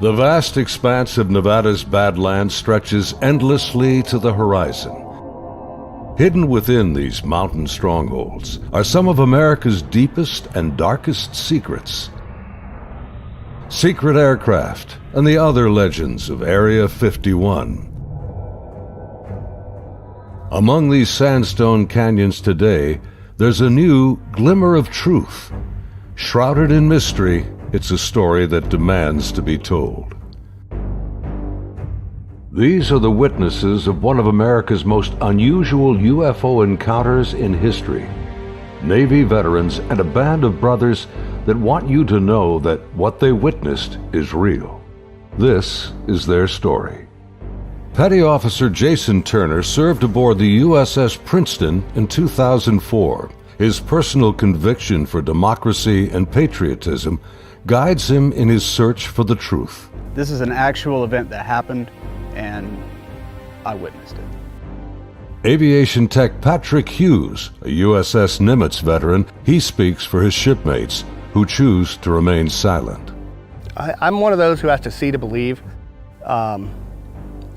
The vast expanse of Nevada's Badlands stretches endlessly to the horizon. Hidden within these mountain strongholds are some of America's deepest and darkest secrets. Secret aircraft and the other legends of Area 51. Among these sandstone canyons today, there's a new glimmer of truth. Shrouded in mystery, it's a story that demands to be told. These are the witnesses of one of America's most unusual UFO encounters in history. Navy veterans and a band of brothers that want you to know that what they witnessed is real. This is their story. Petty Officer Jason Turner served aboard the USS Princeton in 2004. His personal conviction for democracy and patriotism guides him in his search for the truth. This is an actual event that happened, and I witnessed it. Aviation tech Patrick Hughes, a USS Nimitz veteran, he speaks for his shipmates who choose to remain silent. I'm one of those who has to see to believe, and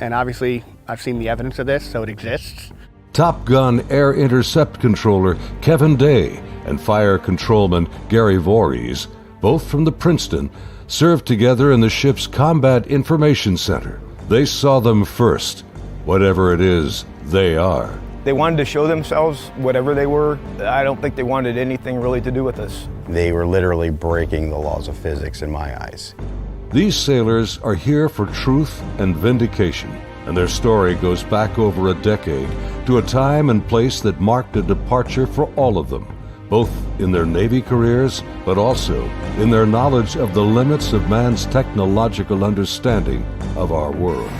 obviously I've seen the evidence of this, so it exists. Top Gun Air Intercept Controller Kevin Day and Fire Controlman Gary Voorhees, both from the Princeton, served together in the ship's Combat Information Center. They saw them first, whatever it is they are. They wanted to show themselves, whatever they were. I don't think they wanted anything really to do with us. They were literally breaking the laws of physics in my eyes. These sailors are here for truth and vindication, and their story goes back over a decade to a time and place that marked a departure for all of them, both in their Navy careers, but also in their knowledge of the limits of man's technological understanding of our world.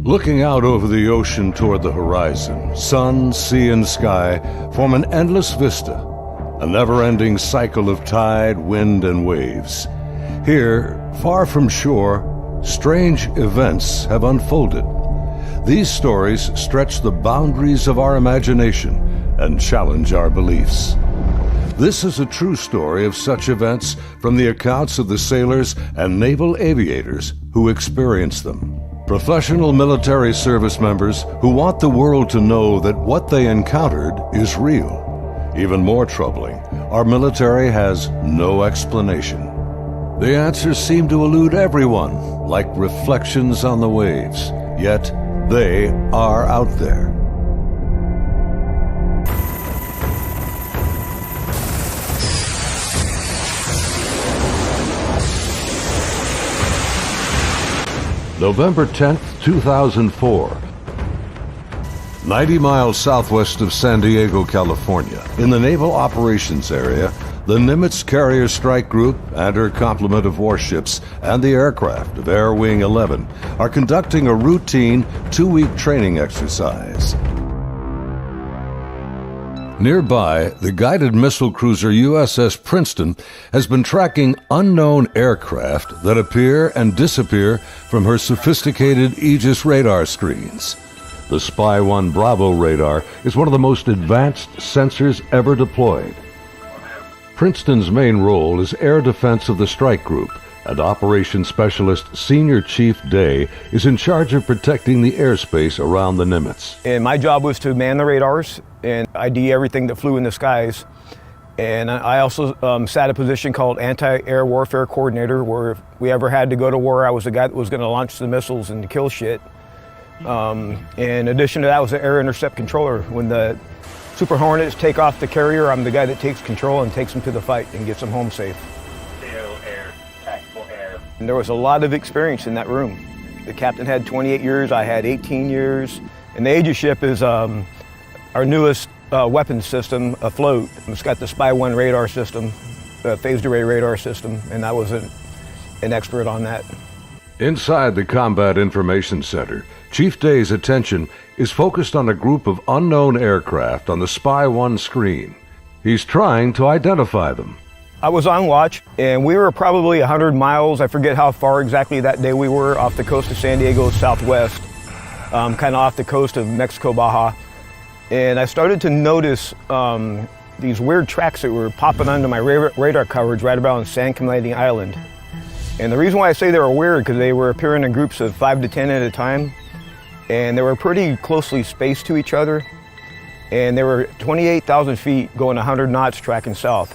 Looking out over the ocean toward the horizon, sun, sea, and sky form an endless vista, a never-ending cycle of tide, wind, and waves. Here, far from shore, strange events have unfolded. These stories stretch the boundaries of our imagination and challenge our beliefs. This is a true story of such events from the accounts of the sailors and naval aviators who experienced them. Professional military service members who want the world to know that what they encountered is real. Even more troubling, our military has no explanation. The answers seem to elude everyone, like reflections on the waves, yet they are out there. November 10th, 2004. 90 miles southwest of San Diego, California, in the Naval Operations Area, the Nimitz Carrier Strike Group and her complement of warships and the aircraft of Air Wing 11 are conducting a routine 2-week training exercise. Nearby, the guided missile cruiser USS Princeton has been tracking unknown aircraft that appear and disappear from her sophisticated Aegis radar screens. The Spy 1 Bravo radar is one of the most advanced sensors ever deployed. Princeton's main role is air defense of the strike group, and Operations Specialist Senior Chief Day is in charge of protecting the airspace around the Nimitz. And my job was to man the radars and ID everything that flew in the skies. And I also sat a position called Anti-Air Warfare Coordinator, where if we ever had to go to war, I was the guy that was going to launch the missiles and kill shit. In addition to that, I was an Air Intercept Controller. When the Super Hornets take off the carrier, I'm the guy that takes control and takes them to the fight and gets them home safe. Air, tactical air. And there was a lot of experience in that room. The captain had 28 years, I had 18 years. And the Aegis ship is our newest weapons system afloat. It's got the Spy 1 radar system, the phased array radar system, and I was an expert on that. Inside the Combat Information Center, Chief Day's attention is focused on a group of unknown aircraft on the Spy 1 screen. He's trying to identify them. I was on watch, and we were probably 100 miles, I forget how far exactly that day we were, off the coast of San Diego southwest, kind of off the coast of Mexico, Baja. And I started to notice these weird tracks that were popping onto my radar coverage right around San Clemente Island. And the reason why I say they were weird, because they were appearing in groups of 5 to 10 at a time, and they were pretty closely spaced to each other, and they were 28,000 feet going 100 knots tracking south.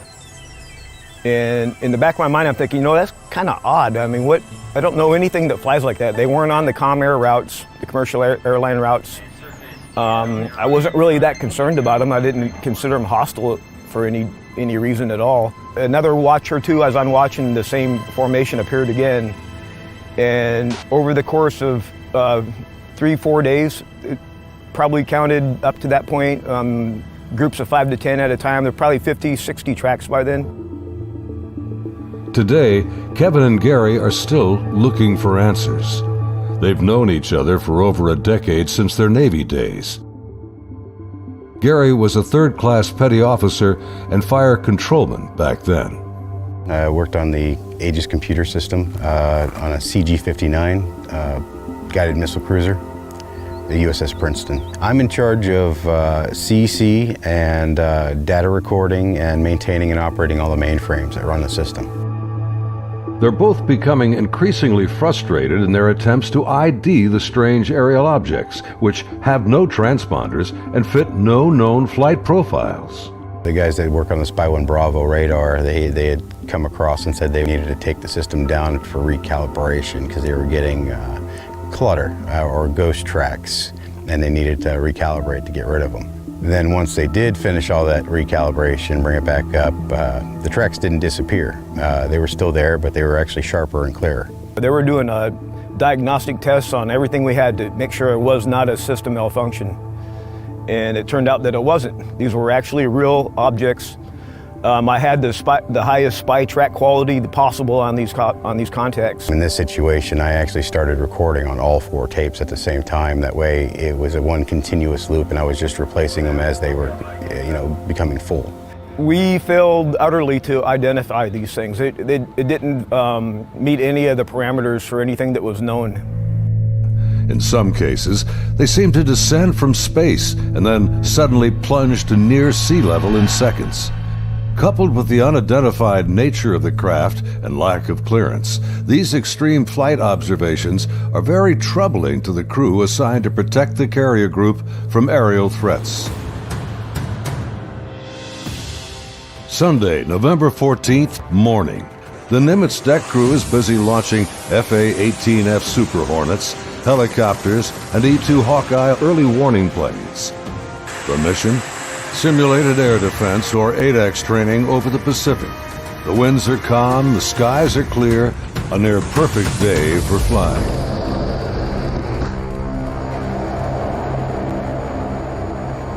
And in the back of my mind, I'm thinking, that's kind of odd. I mean, I don't know anything that flies like that. They weren't on the comm air routes, the commercial airline routes. I wasn't really that concerned about them. I didn't consider them hostile for any reason at all. Another watch or two, as I'm watching, the same formation appeared again. And over the course of 3-4 days, it probably counted up to that point, groups of 5 to 10 at a time. There were probably 50, 60 tracks by then. Today, Kevin and Gary are still looking for answers. They've known each other for over a decade since their Navy days. Gary was a third-class petty officer and fire controlman back then. I worked on the Aegis computer system on a CG-59 guided missile cruiser, the USS Princeton. I'm in charge of CEC and data recording and maintaining and operating all the mainframes that run the system. They're both becoming increasingly frustrated in their attempts to ID the strange aerial objects, which have no transponders and fit no known flight profiles. The guys that work on the Spy 1 Bravo radar, they had come across and said they needed to take the system down for recalibration because they were getting clutter or ghost tracks, and they needed to recalibrate to get rid of them. Then once they did finish all that recalibration, bring it back up, the tracks didn't disappear. They were still there, but they were actually sharper and clearer. They were doing diagnostic tests on everything we had to make sure it was not a system malfunction. And it turned out that it wasn't. These were actually real objects. I had the highest spy track quality possible on these contacts. In this situation, I actually started recording on all 4 tapes at the same time. That way, it was a one continuous loop, and I was just replacing them as they were, becoming full. We failed utterly to identify these things. It didn't meet any of the parameters for anything that was known. In some cases, they seemed to descend from space and then suddenly plunge to near sea level in seconds. Coupled with the unidentified nature of the craft and lack of clearance, these extreme flight observations are very troubling to the crew assigned to protect the carrier group from aerial threats. Sunday, November 14th, morning. The Nimitz deck crew is busy launching FA-18F Super Hornets, helicopters, and E-2 Hawkeye early warning planes. The mission? Simulated air defense, or ADEX training over the Pacific. The winds are calm, the skies are clear, a near perfect day for flying.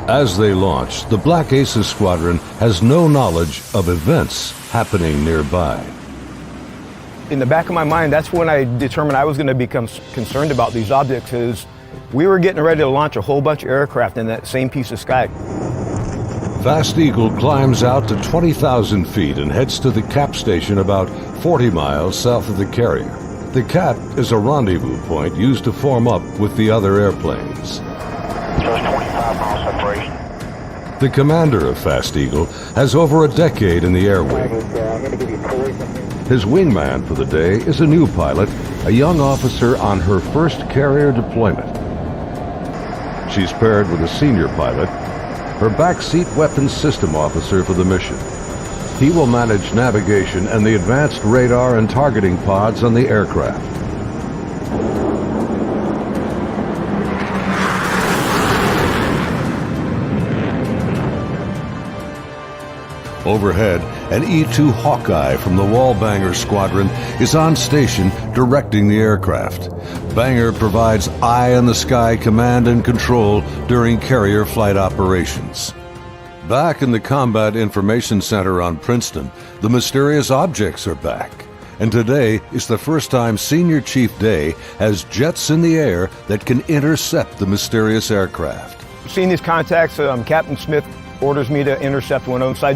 As they launch, the Black Aces Squadron has no knowledge of events happening nearby. In the back of my mind, that's when I determined I was going to become concerned about these objects, is we were getting ready to launch a whole bunch of aircraft in that same piece of sky. Fast Eagle climbs out to 20,000 feet and heads to the cap station about 40 miles south of the carrier. The cap is a rendezvous point used to form up with the other airplanes. Just 25 miles separation. The commander of Fast Eagle has over a decade in the air wing. His wingman for the day is a new pilot, a young officer on her first carrier deployment. She's paired with a senior pilot, her backseat weapons system officer for the mission. He will manage navigation and the advanced radar and targeting pods on the aircraft. Overhead, an E-2 Hawkeye from the Wallbanger Squadron is on station directing the aircraft. Banger provides eye-in-the-sky command and control during carrier flight operations. Back in the Combat Information Center on Princeton, the mysterious objects are back. And today is the first time Senior Chief Day has jets in the air that can intercept the mysterious aircraft. Seeing these contacts, Captain Smith orders me to intercept one of them. So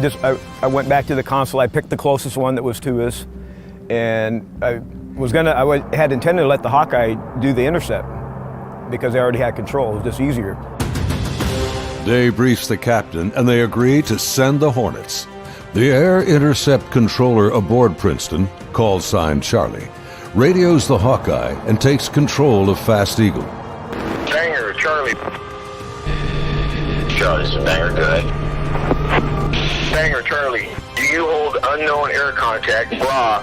I went back to the console. I picked the closest one that was to us, and I had intended to let the Hawkeye do the intercept because they already had control. It was just easier. Day briefs the captain, and they agree to send the Hornets. The air intercept controller aboard Princeton, call sign Charlie, radios the Hawkeye and takes control of Fast Eagle. Banger, Charlie. Charlie, this is Banger, go ahead. Banger, Charlie. Do you hold unknown air contact, bra,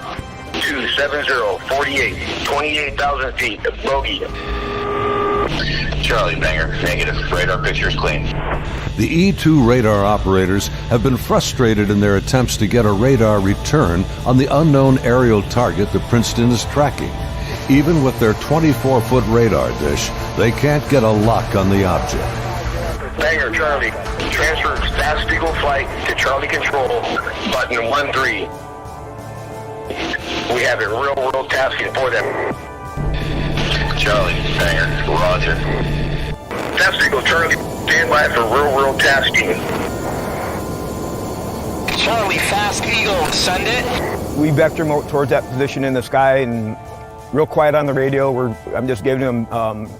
27048, 28,000 feet, bogey? Charlie, Banger, negative. Radar picture is clean. The E-2 radar operators have been frustrated in their attempts to get a radar return on the unknown aerial target that Princeton is tracking. Even with their 24-foot radar dish, they can't get a lock on the object. Banger, Charlie. Transfer Fast Eagle flight to Charlie Control, button 13. We have a real-world tasking for them. Charlie, Banger, roger. Fast Eagle, Charlie, stand by for real-world tasking. Charlie, Fast Eagle, send it. We vector them towards that position in the sky, and real quiet on the radio. I'm just giving them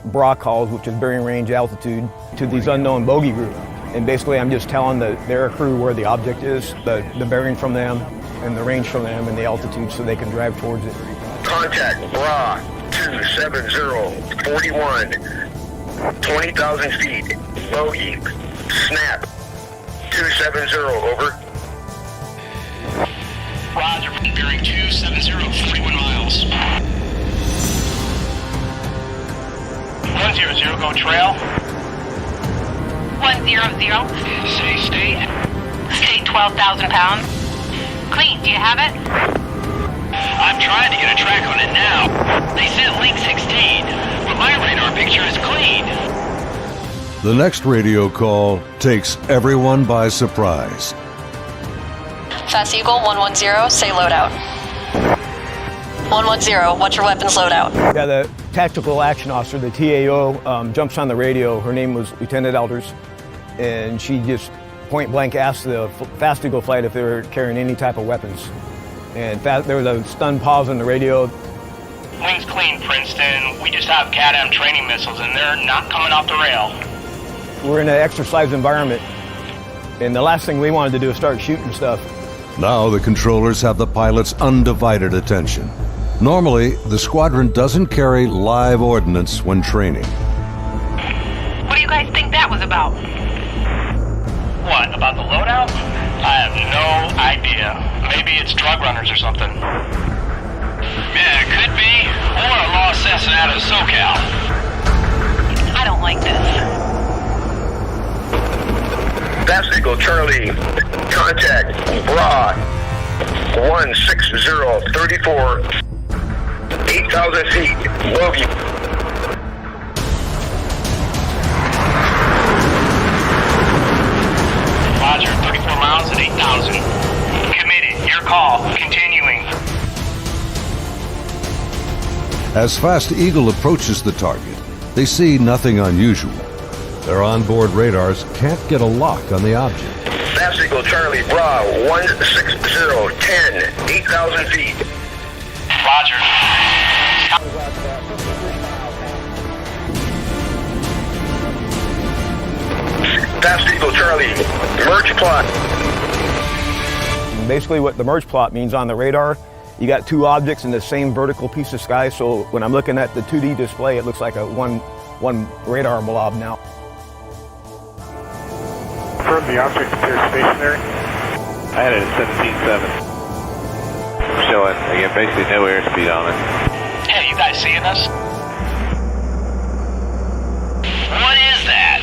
bra calls, which is bearing range altitude, to these unknown bogey group. And basically I'm just telling their crew where the object is, the bearing from them, and the range from them, and the altitude, so they can drive towards it. Contact bra 27041, 20,000 feet, bogey, snap 270, over. Roger, bearing 270, 41 miles. 100, go trail. 100. Stay 12,000 pounds. Clean, do you have it? I'm trying to get a track on it now. They sent link 16, but my radar picture is clean. The next radio call takes everyone by surprise. Fast Eagle 110, say loadout. 110, what's your weapons loadout? Yeah, the tactical action officer, the TAO, jumps on the radio. Her name was Lieutenant Elders, and she just point blank asked the Fast Eagle flight if they were carrying any type of weapons. And there was a stunned pause on the radio. Wings clean, Princeton. We just have CAT-M training missiles, and they're not coming off the rail. We're in an exercise environment, and the last thing we wanted to do is start shooting stuff. Now the controllers have the pilot's undivided attention. Normally, the squadron doesn't carry live ordnance when training. What do you guys think that was about? What, about the loadout? I have no idea. Maybe it's drug runners or something. Yeah, it could be. Or a lost assassin out of SoCal. I don't like this. Fast Eagle, Charlie, contact bra 16034, 8,000 feet, bogey. Roger, 34 miles at 8,000. Committed, your call, continuing. As Fast Eagle approaches the target, they see nothing unusual. Their onboard radars can't get a lock on the object. Fast Eagle, Charlie, bra 16010, 8,000 feet. Roger. Fast Eagle, Charlie, merge plot. Basically what the merge plot means on the radar, you got two objects in the same vertical piece of sky, so when I'm looking at the 2D display, it looks like a one radar blob now. Confirm the object appears stationary. I had it at 17.7. Showing, again, basically no airspeed on it. Hey, you guys seeing us? What is that?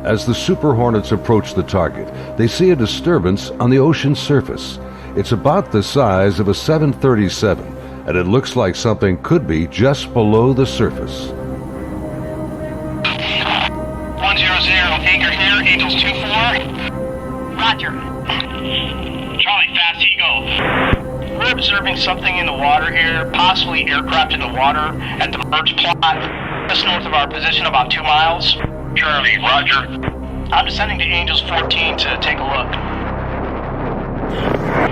As the Super Hornets approach the target, they see a disturbance on the ocean surface. It's about the size of a 737, and it looks like something could be just below the surface. 100, anchor here, Angels 2-4. Roger. Charlie, Fast Eagle. We're observing something in the water here, possibly aircraft in the water at the merge plot, just north of our position, about 2 miles. Charlie, Roger. I'm descending to Angels 14 to take a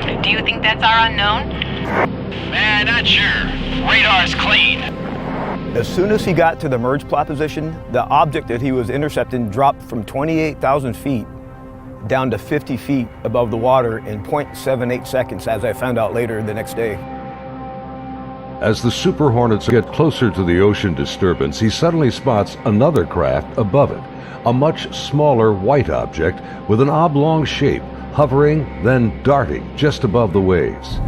look. Do you think that's our unknown? Man, not sure. Radar's clean. As soon as he got to the merge plot position, the object that he was intercepting dropped from 28,000 feet down to 50 feet above the water in 0.78 seconds, as I found out later the next day. As the Super Hornets get closer to the ocean disturbance, he suddenly spots another craft above it, a much smaller white object with an oblong shape, hovering, then darting just above the waves.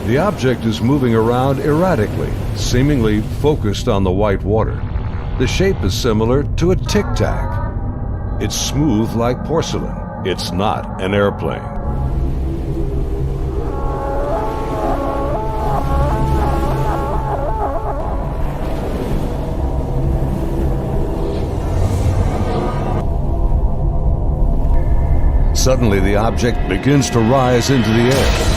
The object is moving around erratically, seemingly focused on the white water. The shape is similar to a Tic Tac. It's smooth like porcelain. It's not an airplane. Suddenly, the object begins to rise into the air.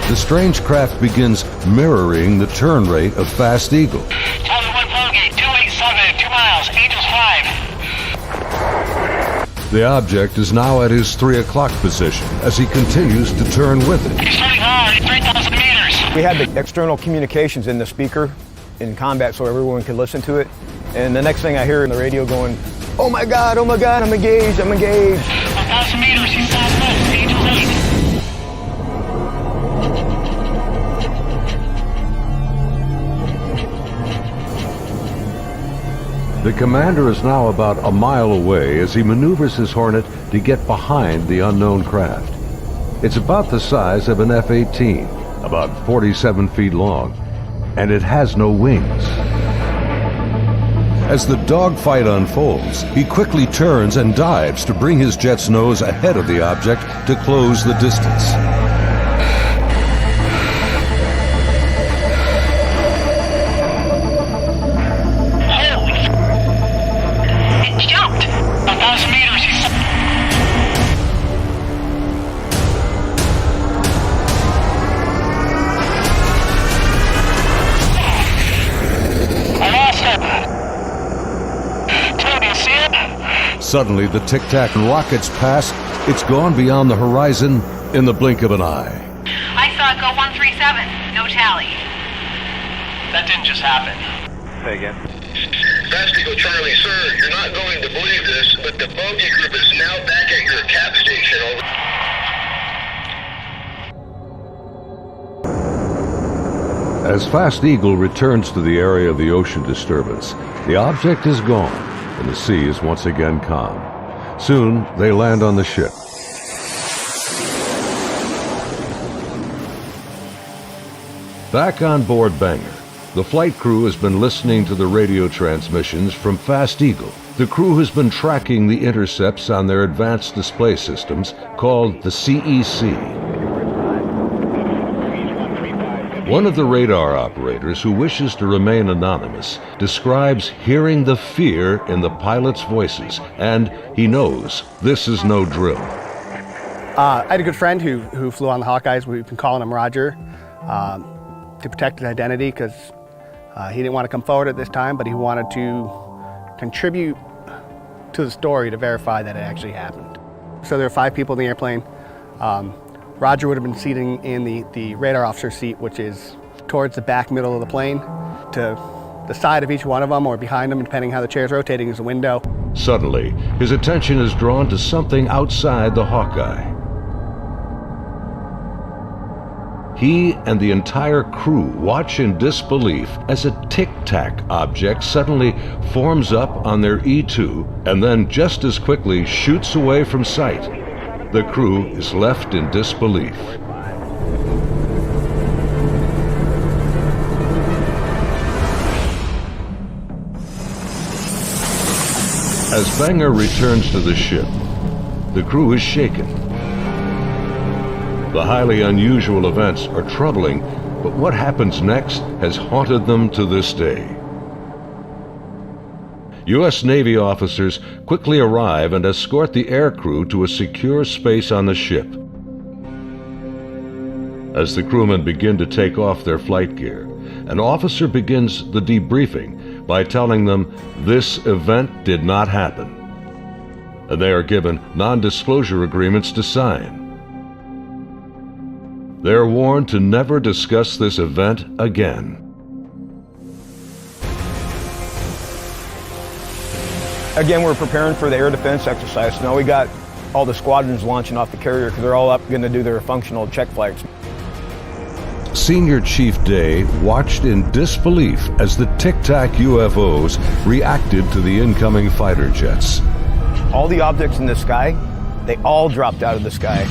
The strange craft begins mirroring the turn rate of Fast Eagle. 1 Bogey, 287, 2 miles, Angels 5. The object is now at his 3 o'clock position as he continues to turn with it. He's turning hard at 3,000 meters. We had the external communications in the speaker in combat so everyone could listen to it. And the next thing I hear in the radio going, oh my God, I'm engaged, I'm engaged. 1,000 meters, he's southwest, Angels 8. The commander is now about a mile away as he maneuvers his Hornet to get behind the unknown craft. It's about the size of an F-18, about 47 feet long, and it has no wings. As the dogfight unfolds, he quickly turns and dives to bring his jet's nose ahead of the object to close the distance. Suddenly, the Tic Tac rockets past. It's gone beyond the horizon in the blink of an eye. I saw it go 137. No tally. That didn't just happen. Say again. Fast Eagle Charlie, sir, you're not going to believe this, but the bogey group is now back at your cap station. As Fast Eagle returns to the area of the ocean disturbance, the object is gone, and the sea is once again calm. Soon, they land on the ship. Back on board Banger, the flight crew has been listening to the radio transmissions from Fast Eagle. The crew has been tracking the intercepts on their advanced display systems called the CEC. One of the radar operators, who wishes to remain anonymous, describes hearing the fear in the pilots' voices, and he knows this is no drill. I had a good friend who flew on the Hawkeyes. We've been calling him Roger to protect his identity because he didn't want to come forward at this time, but he wanted to contribute to the story to verify that it actually happened. So there were 5 people in the airplane. Roger would have been sitting in the radar officer seat, which is towards the back middle of the plane. To the side of each one of them or behind them, depending how the chair's rotating, is a window. Suddenly, his attention is drawn to something outside the Hawkeye. He and the entire crew watch in disbelief as a Tic Tac object suddenly forms up on their E2 and then just as quickly shoots away from sight. The crew is left in disbelief. As Banger returns to the ship, the crew is shaken. The highly unusual events are troubling, but what happens next has haunted them to this day. U.S. Navy officers quickly arrive and escort the aircrew to a secure space on the ship. As the crewmen begin to take off their flight gear, an officer begins the debriefing by telling them this event did not happen, and they are given non-disclosure agreements to sign. They are warned to never discuss this event again. Again, we're preparing for the air defense exercise. Now we got all the squadrons launching off the carrier because they're all up going to do their functional check flights. Senior Chief Day watched in disbelief as the Tic Tac UFOs reacted to the incoming fighter jets. All the objects in the sky, they all dropped out of the sky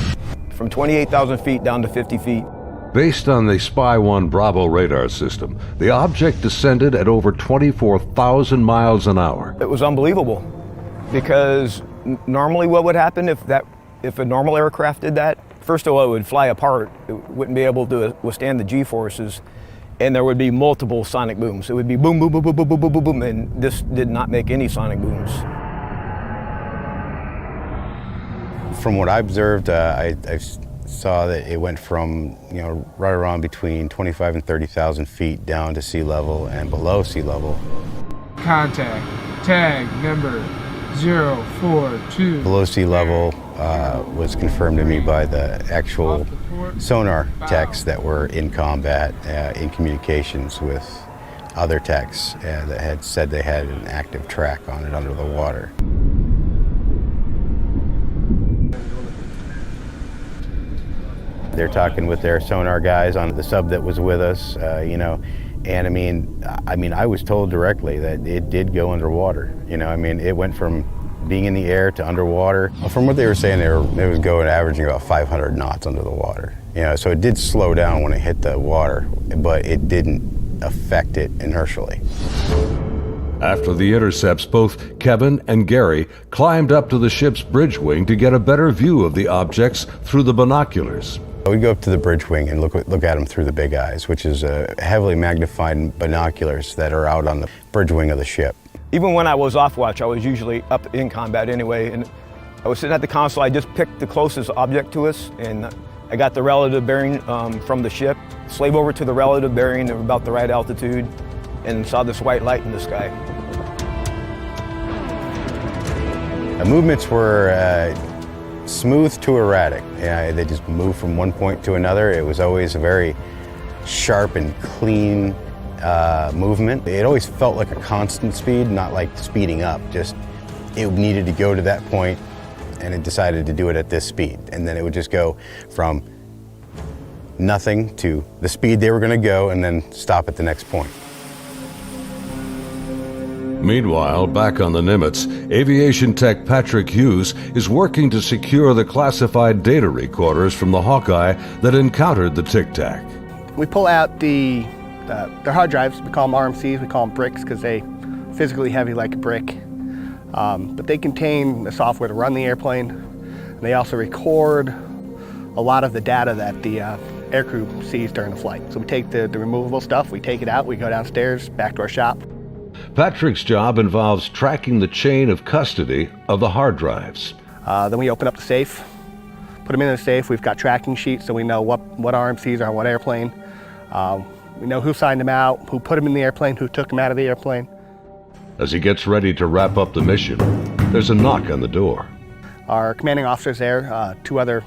from 28,000 feet down to 50 feet. Based on the Spy 1 Bravo radar system, the object descended at over 24,000 miles an hour. It was unbelievable because normally what would happen if a normal aircraft did that? First of all, it would fly apart. It wouldn't be able to withstand the G-forces, and there would be multiple sonic booms. It would be boom, boom, boom, boom, boom, boom, boom, boom, boom, and this did not make any sonic booms. From what I observed, I saw that it went from, right around between 25 and 30,000 feet down to sea level and below sea level. Contact, tag number 042. Below sea level was confirmed to me by the actual sonar techs that were in combat, in communications with other techs that had said they had an active track on it under the water. They're talking with their sonar guys on the sub that was with us, and I mean, I was told directly that it did go underwater. It went from being in the air to underwater. From what they were saying, it was averaging about 500 knots under the water. So it did slow down when it hit the water, but it didn't affect it inertially. After the intercepts, both Kevin and Gary climbed up to the ship's bridge wing to get a better view of the objects through the binoculars. We go up to the bridge wing and look at them through the big eyes, which is heavily magnified binoculars that are out on the bridge wing of the ship. Even when I was off watch, I was usually up in combat anyway, and I was sitting at the console. I just picked the closest object to us, and I got the relative bearing from the ship, slave over to the relative bearing at about the right altitude, and saw this white light in the sky. The movements were smooth to erratic. They just moved from one point to another. It was always a very sharp and clean movement. It always felt like a constant speed, not like speeding up. Just it needed to go to that point, and it decided to do it at this speed. And then it would just go from nothing to the speed they were going to go, and then stop at the next point. Meanwhile, back on the Nimitz, aviation tech Patrick Hughes is working to secure the classified data recorders from the Hawkeye that encountered the Tic Tac. We pull out their hard drives. We call them RMCs. We call them bricks because they physically heavy like a brick. But they contain the software to run the airplane. And they also record a lot of the data that the aircrew sees during the flight. So we take the removable stuff, we take it out, we go downstairs, back to our shop. Patrick's job involves tracking the chain of custody of the hard drives. Then we open up the safe, put them in the safe. We've got tracking sheets so we know what RMCs are on what airplane. We know who signed them out, who put them in the airplane, who took them out of the airplane. As he gets ready to wrap up the mission, there's a knock on the door. Our commanding officer's there, two other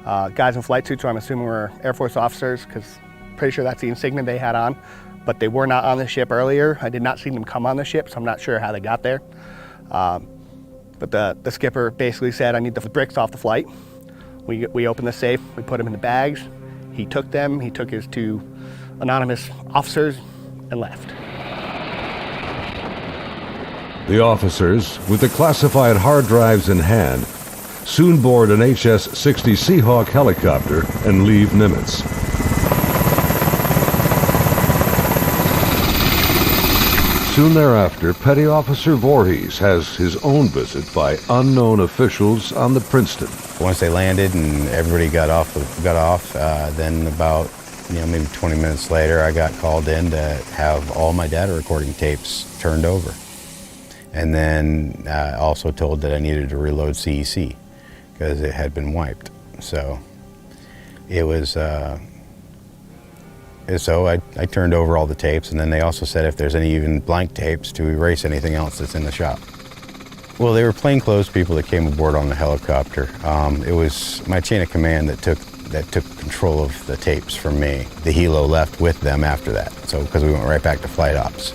guys in flight suits, so I'm assuming were Air Force officers, because pretty sure that's the insignia they had on. But they were not on the ship earlier. I did not see them come on the ship, so I'm not sure how they got there. But the skipper basically said, I need the bricks off the flight. We opened the safe, we put them in the bags. He took them, he took his two anonymous officers and left. The officers, with the classified hard drives in hand, soon board an HS-60 Seahawk helicopter and leave Nimitz. Soon thereafter, Petty Officer Voorhees has his own visit by unknown officials on the Princeton. Once they landed and everybody got off, then about maybe 20 minutes later, I got called in to have all my data recording tapes turned over. And then also told that I needed to reload CEC because it had been wiped. So it was, so I turned over all the tapes, and then they also said if there's any even blank tapes to erase anything else that's in the shop. Well, they were plainclothes people that came aboard on the helicopter. It was my chain of command that took control of the tapes from me. The helo left with them after that, so because we went right back to flight ops.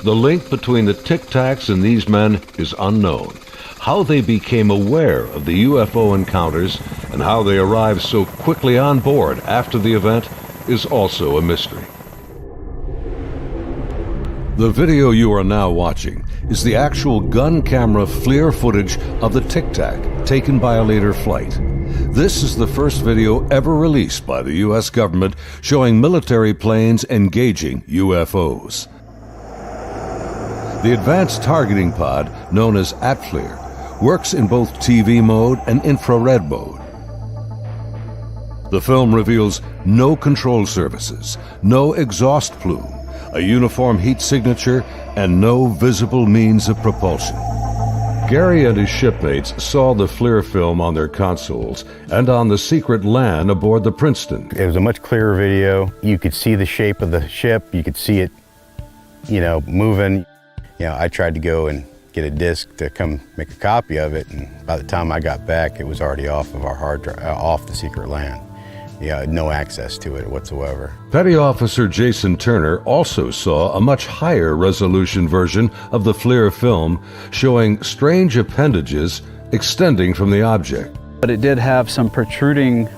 The link between the Tic Tacs and these men is unknown. How they became aware of the UFO encounters and how they arrived so quickly on board after the event is also a mystery. The video you are now watching is the actual gun camera FLIR footage of the Tic Tac taken by a later flight. This is the first video ever released by the U.S. government showing military planes engaging UFOs. The advanced targeting pod, known as ATFLIR, works in both TV mode and infrared mode. The film reveals no control surfaces, no exhaust plume, a uniform heat signature, and no visible means of propulsion. Gary and his shipmates saw the FLIR film on their consoles and on the secret LAN aboard the Princeton. It was a much clearer video. You could see the shape of the ship. You could see it, moving. I tried to go and get a disc to come make a copy of it, and by the time I got back, it was already off of our hard drive, off the secret LAN. No access to it whatsoever. Petty Officer Jason Turner also saw a much higher resolution version of the FLIR film showing strange appendages extending from the object. But it did have some protruding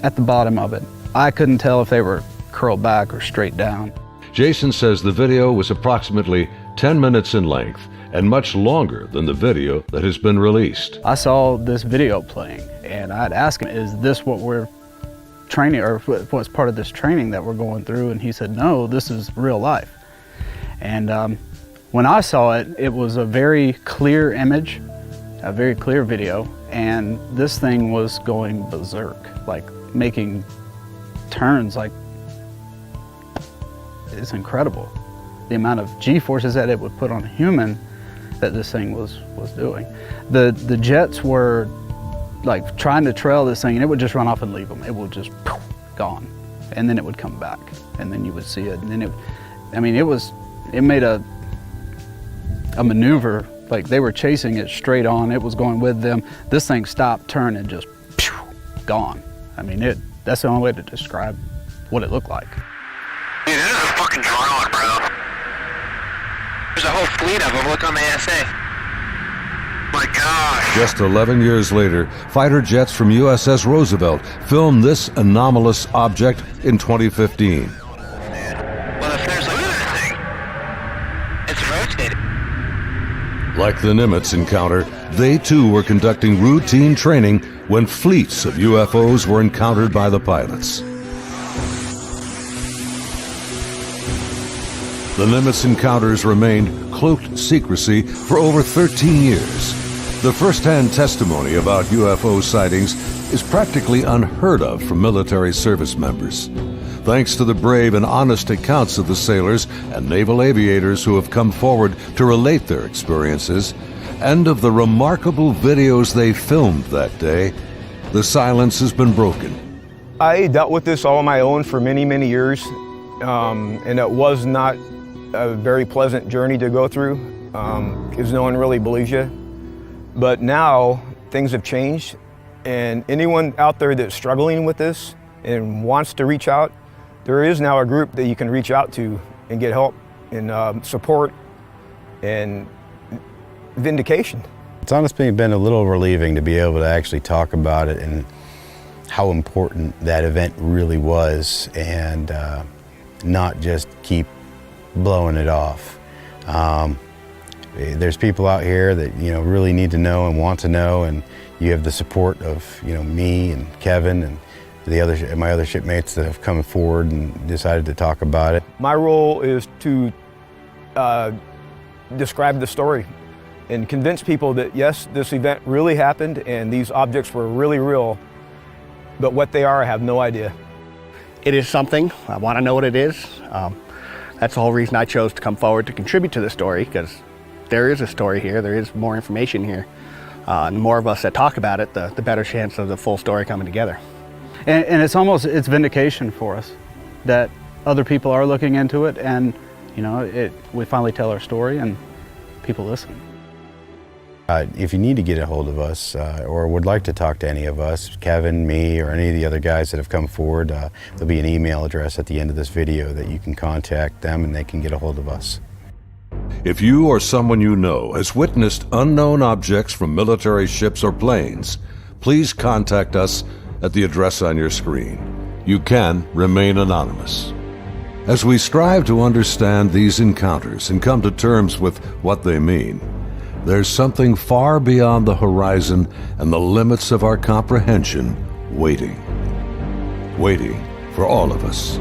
at the bottom of it. I couldn't tell if they were curled back or straight down. Jason says the video was approximately 10 minutes in length and much longer than the video that has been released. I saw this video playing, and I'd ask him, is this what we're training, or what's part of this training that we're going through? And he said, no, this is real life. And when I saw it, it was a very clear image, a very clear video, and this thing was going berserk, like making turns, like, it's incredible. The amount of G-forces that it would put on a human that this thing was doing. The jets were like trying to trail this thing, and it would just run off and leave them. It would just poof, gone, and then it would come back, and then you would see it, and then it made a maneuver, like they were chasing it straight on. It was going with them. This thing stopped, turned, and just phew, gone. That's the only way to describe what it looked like. Dude, this is a fucking drone, bro. There's a whole fleet of them. Look on the ASA. My gosh. Just 11 years later, fighter jets from USS Roosevelt filmed this anomalous object in 2015. Well, if there's a thing, it's rotating. Like the Nimitz encounter, they too were conducting routine training when fleets of UFOs were encountered by the pilots. The Nimitz encounters remained cloaked secrecy for over 13 years. The first-hand testimony about UFO sightings is practically unheard of from military service members. Thanks to the brave and honest accounts of the sailors and naval aviators who have come forward to relate their experiences, and of the remarkable videos they filmed that day, the silence has been broken. I dealt with this all on my own for many, many years, and it was not a very pleasant journey to go through, because no one really believes you. But now things have changed, and anyone out there that's struggling with this and wants to reach out, there is now a group that you can reach out to and get help and support and vindication. It's honestly been a little relieving to be able to actually talk about it and how important that event really was, and not just keep blowing it off. There's people out here that really need to know and want to know, and you have the support of me and Kevin and my other shipmates that have come forward and decided to talk about it. My role is to describe the story and convince people that yes, this event really happened and these objects were really real, but what they are, I have no idea. It is something. I want to know what it is. That's the whole reason I chose to come forward to contribute to the story, because there is a story here, there is more information here. And the more of us that talk about it, the better chance of the full story coming together. And it's vindication for us that other people are looking into it, and we finally tell our story and people listen. If you need to get a hold of us or would like to talk to any of us, Kevin, me, or any of the other guys that have come forward, there'll be an email address at the end of this video that you can contact them and they can get a hold of us. If you or someone you know has witnessed unknown objects from military ships or planes, please contact us at the address on your screen. You can remain anonymous. As we strive to understand these encounters and come to terms with what they mean, there's something far beyond the horizon and the limits of our comprehension waiting for all of us.